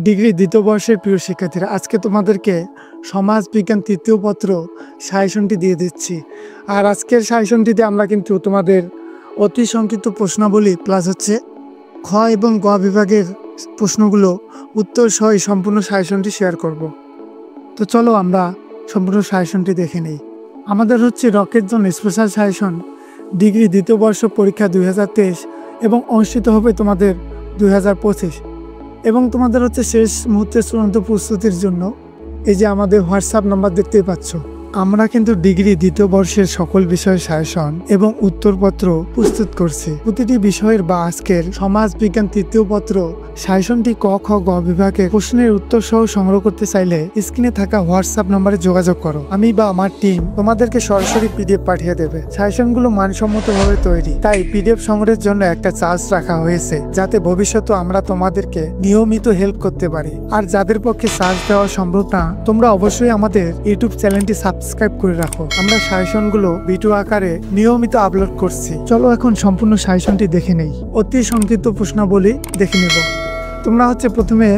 Degree দ্বিতীয় বর্ষের প্রিয় শিক্ষার্থীরা, আজকে তোমাদেরকে সমাজ বিজ্ঞান তৃতীয় পত্র সাজেশনটি দিয়ে দিচ্ছি। আর আজকের সাজেশনটিতে আমরা কিন্তু তোমাদের অতি সংক্ষিপ্ত প্রশ্নাবলী প্লাস হচ্ছে খ এবং গ বিভাগের প্রশ্নগুলো উত্তর সহ সম্পূর্ণ সাজেশনটি শেয়ার করব। তো চলো আমরা সম্পূর্ণ সাজেশনটি দেখে নিই। আমাদের হচ্ছে রকেট জন্য স্পেশাল সাজেশন ডিগ্রি দ্বিতীয় বর্ষ পরীক্ষা 2023 এবং অনুষ্ঠিত হবে তোমাদের 2025 এবং তোমাদের হচ্ছে শেষ মুহূর্তে চূড়ান্ত প্রস্তুতির জন্য এই যে আমাদের হোয়াটসঅ্যাপ নাম্বার দেখতেই পাচ্ছ। আমরা কিন্তু ডিগ্রি দ্বিতীয় বর্ষের সকল বিষয়ের সাজেশন এবং উত্তরপত্র প্রস্তুত করছি। প্রতিটি বিষয়ের বা আজকের সমাজ বিজ্ঞান তৃতীয় পত্র সাজেশনটি ক খ গ বিভাগে প্রশ্নের উত্তর সহ সংগ্রহ করতে চাইলে স্ক্রিনে থাকা হোয়াটসঅ্যাপ নম্বরে যোগাযোগ করো। আমি বা আমার টিম তোমাদেরকে সরাসরি পিডিএফ পাঠিয়ে দেবে। সাজেশনগুলো মানসম্মতভাবে তৈরি, তাই পিডিএফ সংগ্রহের জন্য একটা চার্জ রাখা হয়েছে, যাতে ভবিষ্যতে আমরা তোমাদেরকে নিয়মিত হেল্প করতে পারি। আর যাদের পক্ষে চার্জ দেওয়া সম্ভব না, তোমরা অবশ্যই আমাদের ইউটিউব চ্যানেলটি সাবস্ক্রাইব করে রাখো। আমরা সাজেশনগুলো ভিডিও আকারে নিয়মিত আপলোড করছি। চলো এখন সম্পূর্ণ সাজেশনটি দেখে নেই। অতি সংক্ষিপ্ত প্রশ্নাবলী দেখে নেব। তোমরা হচ্ছে প্রথমে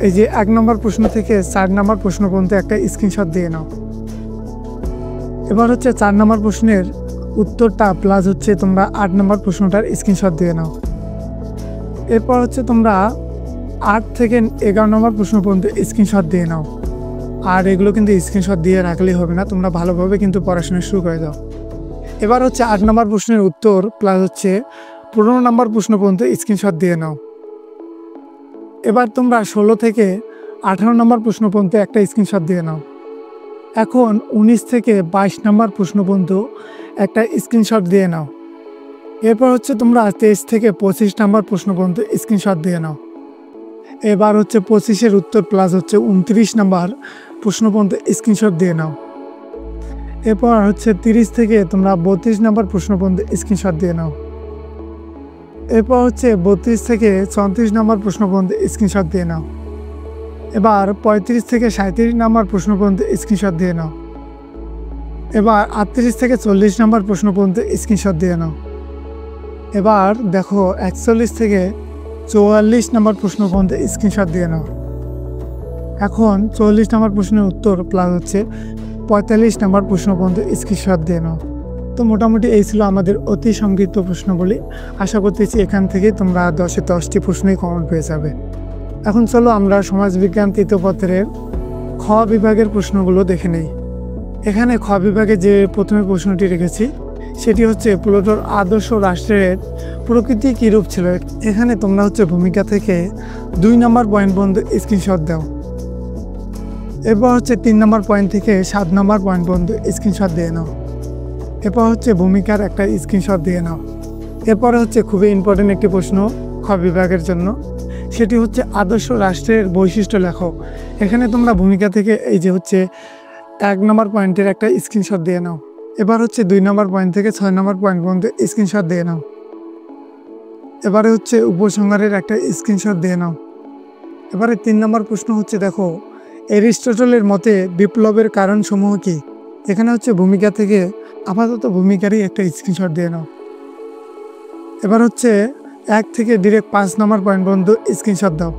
এই যে 1 নম্বর প্রশ্ন থেকে 4 নম্বর প্রশ্ন পর্যন্ত একটা স্ক্রিনশট দিয়ে নাও। এবার হচ্ছে 4 নম্বর প্রশ্নের উত্তরটা প্লাস হচ্ছে তোমরা 8 নম্বর প্রশ্নটার স্ক্রিনশট দিয়ে নাও। এরপর হচ্ছে তোমরা 8 থেকে 11 নম্বর প্রশ্ন পর্যন্ত স্ক্রিনশট দিয়ে নাও। আর এগুলো কিন্তু স্ক্রিনশট দিয়ে রাখলেই হবে না, তোমরা ভালোভাবে কিন্তু পড়াশোনা শুরু করে দাও। এবার হচ্ছে 8 নম্বর প্রশ্নের উত্তর প্লাস হচ্ছে 15 নম্বর প্রশ্ন পর্যন্ত স্ক্রিনশট দিয়ে নাও। এবার তোমরা 16 থেকে 18 নম্বর প্রশ্ন পর্যন্ত একটা স্ক্রিনশট দিয়ে নাও। এখন 19 থেকে 22 নম্বর প্রশ্ন পর্যন্ত একটা স্ক্রিনশট দিয়ে নাও। এরপর হচ্ছে তোমরা 23 থেকে 25 নম্বর প্রশ্ন পর্যন্ত স্ক্রিনশট দিয়ে নাও। এবার হচ্ছে 25-এর উত্তর প্লাস হচ্ছে 29 নম্বর প্রশ্ন পর্যন্ত স্ক্রিনশট দিয়ে নাও। এরপর হচ্ছে 30 থেকে তোমরা 32 নম্বর প্রশ্ন পর্যন্ত স্ক্রিনশট দিয়ে নাও। এরপর হচ্ছে 32 থেকে 34 নম্বর প্রশ্ন পর্যন্ত স্ক্রিনশট দিয়ে নাও। এবার 35 থেকে 37 নম্বর প্রশ্ন পর্যন্ত স্ক্রিনশট দিয়ে নাও। এবার 38 থেকে 40 নম্বর প্রশ্ন পর্যন্ত স্ক্রিনশট দিয়ে নাও। এবার দেখো 41 থেকে 44 নম্বর প্রশ্ন পর্যন্ত স্ক্রিনশট দিয়ে নাও। এখন 44 নম্বর প্রশ্নের উত্তর প্লাস হচ্ছে 45 নম্বর প্রশ্ন পর্যন্ত স্ক্রিনশট দিয়ে নাও। তো মোটামুটি এই ছিল আমাদের অতি সংক্ষিপ্ত প্রশ্নগুলি। আশা করতেছি এখান থেকে তোমরা 10-এ 10টি প্রশ্নই কমন পেয়ে যাবে। এখন চলো আমরা সমাজবিজ্ঞান তৃতীয় পত্রের খ বিভাগের প্রশ্নগুলো দেখে নেই। এখানে খ বিভাগে যে প্রথমে প্রশ্নটি রেখেছি সেটি হচ্ছে প্লুটোর আদর্শ রাষ্ট্রের প্রকৃতি কীরূপ ছিল। এখানে তোমরা হচ্ছে ভূমিকা থেকে 2 নম্বর পয়েন্ট পর্যন্ত স্ক্রিনশট দাও। এরপর হচ্ছে 3 নম্বর পয়েন্ট থেকে 7 নম্বর পয়েন্ট পর্যন্ত স্ক্রিনশট দিয়ে নাও। এরপর হচ্ছে ভূমিকার একটা স্ক্রিনশট দিয়ে নাও। এরপরে হচ্ছে খুবই ইম্পর্টেন্ট একটি প্রশ্ন খ বিভাগের জন্য, সেটি হচ্ছে আদর্শ রাষ্ট্রের বৈশিষ্ট্য লেখো। এখানে তোমরা ভূমিকা থেকে এই যে হচ্ছে 1 নম্বর পয়েন্টের একটা স্ক্রিনশট দিয়ে নাও। এবার হচ্ছে 2 নম্বর পয়েন্ট থেকে 6 নম্বর পয়েন্ট পর্যন্ত স্ক্রিনশট দিয়ে নাও। এবারে হচ্ছে উপসংহারের একটা স্ক্রিনশট দিয়ে নাও। এবারে 3 নম্বর প্রশ্ন হচ্ছে দেখো এরিস্টটলের মতে বিপ্লবের কারণসমূহ কি। এখানে হচ্ছে ভূমিকা থেকে আপাতত ভূমিকারই একটা স্ক্রিনশট দিয়ে নাও। এবার হচ্ছে 1 থেকে ডিরেক্ট 5 নম্বর পয়েন্ট পর্যন্ত স্ক্রিনশট দাও।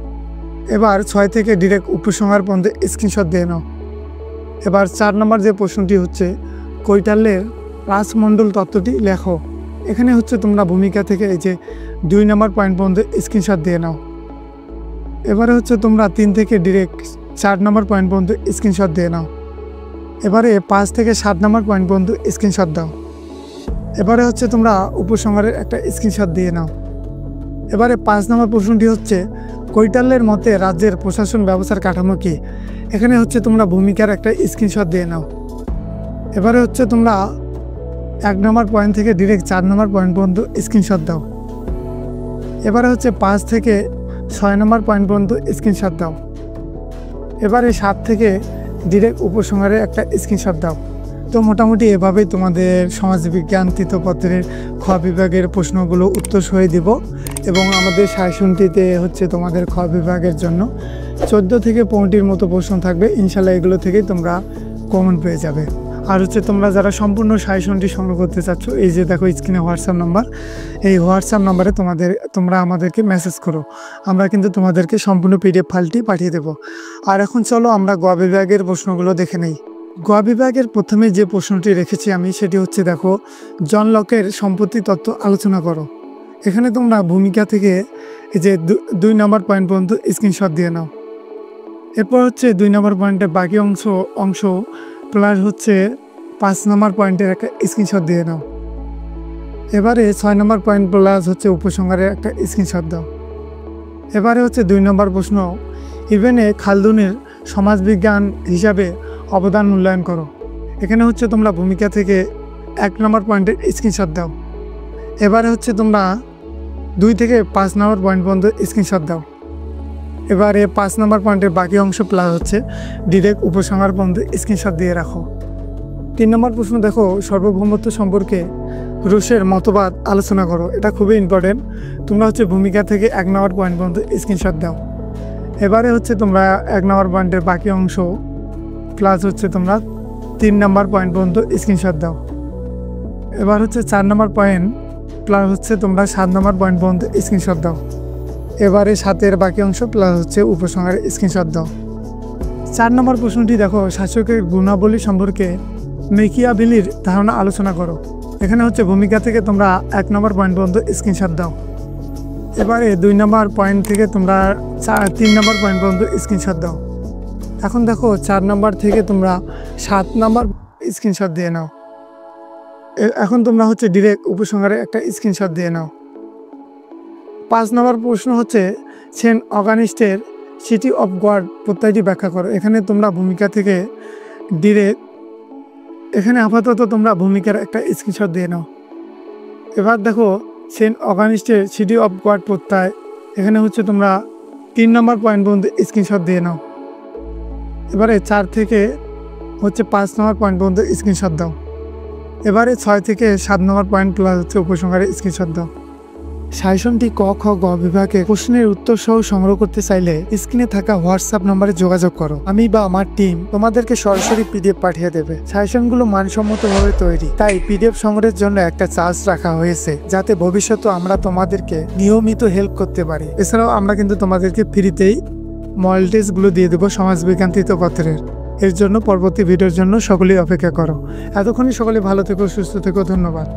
এবার 6 থেকে ডিরেক্ট উপসংহার পর্যন্ত স্ক্রিনশট দিয়ে নাও। এবার 4 নম্বর যে প্রশ্নটি হচ্ছে কৈটাল্যের রাজমণ্ডল তত্ত্বটি লেখো। এখানে হচ্ছে তোমরা ভূমিকা থেকে এই যে 2 নম্বর পয়েন্ট পর্যন্ত স্ক্রিনশট দিয়ে নাও। এবারে হচ্ছে তোমরা 3 থেকে ডিরেক্ট 4 নম্বর পয়েন্ট পর্যন্ত স্ক্রিনশট দিয়ে নাও। এবারে 5 থেকে 7 নম্বর পয়েন্ট পর্যন্ত স্ক্রিনশট দাও। এবারে হচ্ছে তোমরা উপসংহারের একটা স্ক্রিনশট দিয়ে নাও। এবারে 5 নম্বর প্রশ্নটি হচ্ছে কৈটাল্যের মতে রাজ্যের প্রশাসন ব্যবস্থার কাঠামো কি। এখানে হচ্ছে তোমরা ভূমিকার একটা স্ক্রিনশট দিয়ে নাও। এবারে হচ্ছে তোমরা 1 নম্বর পয়েন্ট থেকে ডিরেক্ট 4 নম্বর পয়েন্ট পর্যন্ত স্ক্রিনশট দাও। এবারে হচ্ছে 5 থেকে 6 নম্বর পয়েন্ট পর্যন্ত স্ক্রিনশট দাও। এবারে 7 থেকে ডিরেক্ট উপসংহারে একটা স্ক্রিনশট দাও। তো মোটামুটি এভাবেই তোমাদের সমাজবিজ্ঞান তৃতীয় পত্রের খ বিভাগের প্রশ্নগুলো উত্তর সহ দিব এবং আমাদের সাজেশনটিতে হচ্ছে তোমাদের খ বিভাগের জন্য 14 থেকে 15টির মতো প্রশ্ন থাকবে। ইনশাল্লাহ এগুলো থেকেই তোমরা কমন পেয়ে যাবে। আর হচ্ছে তোমরা যারা সম্পূর্ণ সাজেশনটি সংগ্রহ করতে চাচ্ছ, এই যে দেখো স্ক্রিনে হোয়াটসঅ্যাপ নাম্বার, এই হোয়াটসঅ্যাপ নাম্বারে তোমরা আমাদেরকে মেসেজ করো, আমরা কিন্তু তোমাদেরকে সম্পূর্ণ PDF ফাইলটি পাঠিয়ে দেবো। আর এখন চলো আমরা গ বিভাগের প্রশ্নগুলো দেখে নেই। গ বিভাগের প্রথমে যে প্রশ্নটি রেখেছি আমি, সেটি হচ্ছে দেখো, জন লকের সম্পত্তি তত্ত্ব আলোচনা করো। এখানে তোমরা ভূমিকা থেকে এই যে 2 নম্বর পয়েন্ট পর্যন্ত স্ক্রিনশট দিয়ে নাও। এরপর হচ্ছে 2 নম্বর পয়েন্টের বাকি অংশ প্লাস হচ্ছে 5 নম্বর পয়েন্টের একটা স্ক্রিনশট দিয়ে নাও। এবারে 6 নম্বর পয়েন্ট প্লাস হচ্ছে উপসংহারের একটা স্ক্রিনশট দাও। এবারে হচ্ছে 2 নম্বর প্রশ্ন, ইবনে খালদুনের সমাজবিজ্ঞান হিসাবে অবদান মূল্যায়ন করো। এখানে হচ্ছে তোমরা ভূমিকা থেকে 1 নম্বর পয়েন্টের স্ক্রিনশট দাও। এবারে হচ্ছে তোমরা 2 থেকে 5 নম্বর পয়েন্ট পর্যন্ত স্ক্রিনশট দাও। এবারে 5 নম্বর পয়েন্টের বাকি অংশ প্লাস হচ্ছে ডিরেক্ট উপসংহার পর্যন্ত স্ক্রিনশট দিয়ে রাখো। 3 নম্বর প্রশ্ন দেখো, সার্বভৌমত্ব সম্পর্কে রুশের মতবাদ আলোচনা করো। এটা খুবই ইম্পর্টেন্ট। তোমরা হচ্ছে ভূমিকা থেকে 1 নম্বর পয়েন্ট পর্যন্ত স্ক্রিনশট দাও। এবারে হচ্ছে তোমরা 1 নম্বর পয়েন্টের বাকি অংশ প্লাস হচ্ছে তোমরা 3 নম্বর পয়েন্ট পর্যন্ত স্ক্রিনশট দাও। এবার হচ্ছে 4 নম্বর পয়েন্ট প্লাস হচ্ছে তোমরা 7 নম্বর পয়েন্ট পর্যন্ত স্ক্রিনশট দাও। এবারে 7-এর বাকি অংশ প্লাস হচ্ছে উপসংহারের স্ক্রিনশট দাও। 4 নম্বর প্রশ্নটি দেখো, শাসকের গুণাবলী সম্পর্কে মেকিয়াভেলির ধারণা আলোচনা করো। এখানে হচ্ছে ভূমিকা থেকে তোমরা 1 নম্বর পয়েন্ট পর্যন্ত স্ক্রিনশট দাও। এবারে 2 নম্বর পয়েন্ট থেকে তোমরা 3 নম্বর পয়েন্ট পর্যন্ত স্ক্রিনশট দাও। এখন দেখো 4 নম্বর থেকে তোমরা 7 নম্বর স্ক্রিনশট দিয়ে নাও। এখন তোমরা হচ্ছে ডিরেক্ট উপসংহারে একটা স্ক্রিনশট দিয়ে নাও। 5 নম্বর প্রশ্ন হচ্ছে সেন্ট অগাস্টিনের সিটি অফ গড প্রত্যয়টি ব্যাখ্যা করো। এখানে তোমরা ভূমিকা থেকে ডিরেক্ট, এখানে আপাতত তোমরা ভূমিকার একটা স্ক্রিনশট দিয়ে নাও। এবার দেখো সেন্ট অগাস্টিনের সিটি অফ গড প্রত্যয়, এখানে হচ্ছে তোমরা 3 নম্বর পয়েন্ট পর্যন্ত স্ক্রিনশট দিয়ে নাও। এবারে 4 থেকে হচ্ছে 5 নম্বর পয়েন্ট পর্যন্ত স্ক্রিনশট দাও। এবারে 6 থেকে 7 নম্বর পয়েন্ট প্লাস হচ্ছে উপসংহারে স্ক্রিনশট দাও। সাজেশনটি ক, খ, গ বিভাগে প্রশ্নের উত্তর সহ সংগ্রহ করতে চাইলে স্ক্রিনে থাকা হোয়াটসঅ্যাপ নম্বরে যোগাযোগ করো। আমি বা আমার টিম তোমাদেরকে সরাসরি PDF পাঠিয়ে দেবে। সাজেশনগুলো মানসম্মতভাবে তৈরি, তাই PDF সংগ্রহের জন্য একটা চার্জ রাখা হয়েছে, যাতে ভবিষ্যতে আমরা তোমাদেরকে নিয়মিত হেল্প করতে পারি। এছাড়াও আমরা কিন্তু তোমাদেরকে ফ্রিতেই মডেল টেস্টগুলো দিয়ে দেবো সমাজবিজ্ঞান তৃতীয় পত্রের। এর জন্য পরবর্তী ভিডিওর জন্য সকলেই অপেক্ষা করো। এতক্ষণই সকলে ভালো থেকো, সুস্থ থেকো। ধন্যবাদ।